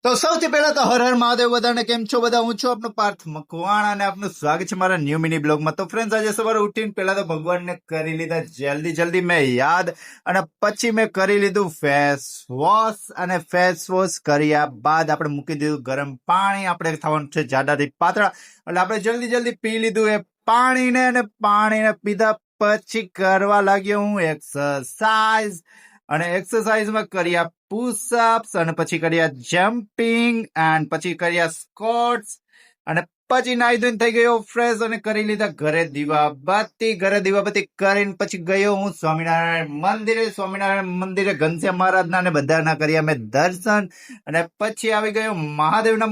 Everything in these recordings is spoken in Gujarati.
તો સૌથી પહેલા તો હર હર મહાદેવ, બધાને કેમ છો બધા? હું છું આપનો પાર્થ મકવાણા અને આપનું સ્વાગત છે મારા ન્યૂ મિની બ્લોગમાં. તો ફ્રેન્ડ્સ, આજે સવારે ઉઠીને પહેલા તો ભગવાનને કરી લીધા જલ્દી મેં યાદ, અને પછી મેં કરી લીધું ફેસ વોશ, અને ફેસ વોશ કર્યા બાદ આપણે મૂકી દીધું ગરમ પાણી. આપણે થવાનું છે જાડાથી પાતળા, એટલે આપણે જલ્દી પી લીધું એ પાણીને, અને પાણીને પીધા પછી કરવા લાગ્યો હું એક્સરસાઇઝ. અને એક્સરસાઇઝમાં કર્યા પુશઅપ્સ, અને પછી કર્યા જમ્પિંગ, એન્ડ પછી કર્યા સ્કોટ્સ, અને પછી નાઈ ધોઈને થઈ ગયો ફ્રેશ, અને કરી લીધા ઘરે દીવાબત્તી કરીને પછી ગયો હું સ્વામિનારાયણ મંદિરે ઘનશ્યામ મહારાજના અને બધાના કર્યા મેં દર્શન. અને પછી આવી ગયો મહાદેવના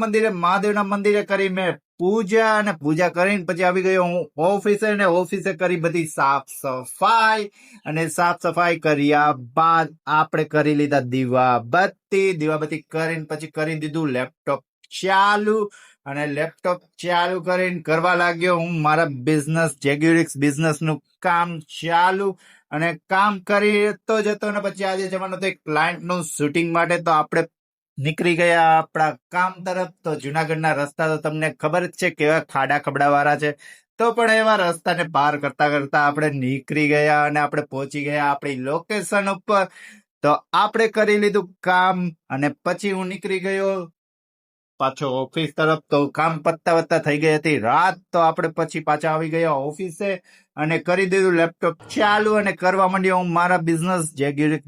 મંદિરે કરી મેં પૂજા, અને પૂજા કરીને પછી આવી ગયો હું ઓફિસે, અને ઓફિસે કરી બધી સાફ સફાઈ, અને સાફ સફાઈ કર્યા બાદ આપણે કરી લીધા દીવાબત્તી કરીને પછી કરી દીધું લેપટોપ ચાલુ, અને લેપટોપ ચાલુ કરીને કરવા લાગ્યો હું મારા બિઝનેસ જેગ્યુરિક્સ બિઝનેસ નું કામ ચાલુ, અને કામ કરતો જતો. ને પછી આજે જવાનું તો એક ક્લાયન્ટ નું શૂટિંગ માટે, તો આપણે નીકળી ગયા આપણા કામ તરફ. તો જુનાગઢના રસ્તા તો તમને ખબર જ છે કેવા ખાડા ખબડા વાળા છે, તો પણ એવા રસ્તાને પાર કરતા આપણે નીકળી ગયા, અને આપણે પહોંચી ગયા આપણી લોકેશન ઉપર. તો આપણે કરી લીધું કામ, અને પછી હું નીકળી ગયો પાછો ઓફિસ તરફ. તો કામ પત્તા થઈ ગઈ હતી રાત, તો આપણે પછી પાછા આવી ગયા ઓફિસે, અને કરી દીધું લેપટોપ ચાલુ, અને કરવા માંડ્યો હું મારા બિઝનેસ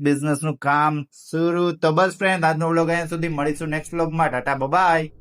બિઝનેસ નું કામ શરૂ. તો બસ ફ્રેન્ડ, આજનો વ્લોગ અહીંયા સુધી. મળીશું નેક્સ્ટ વ્લોગમાં. ટાટા બાય.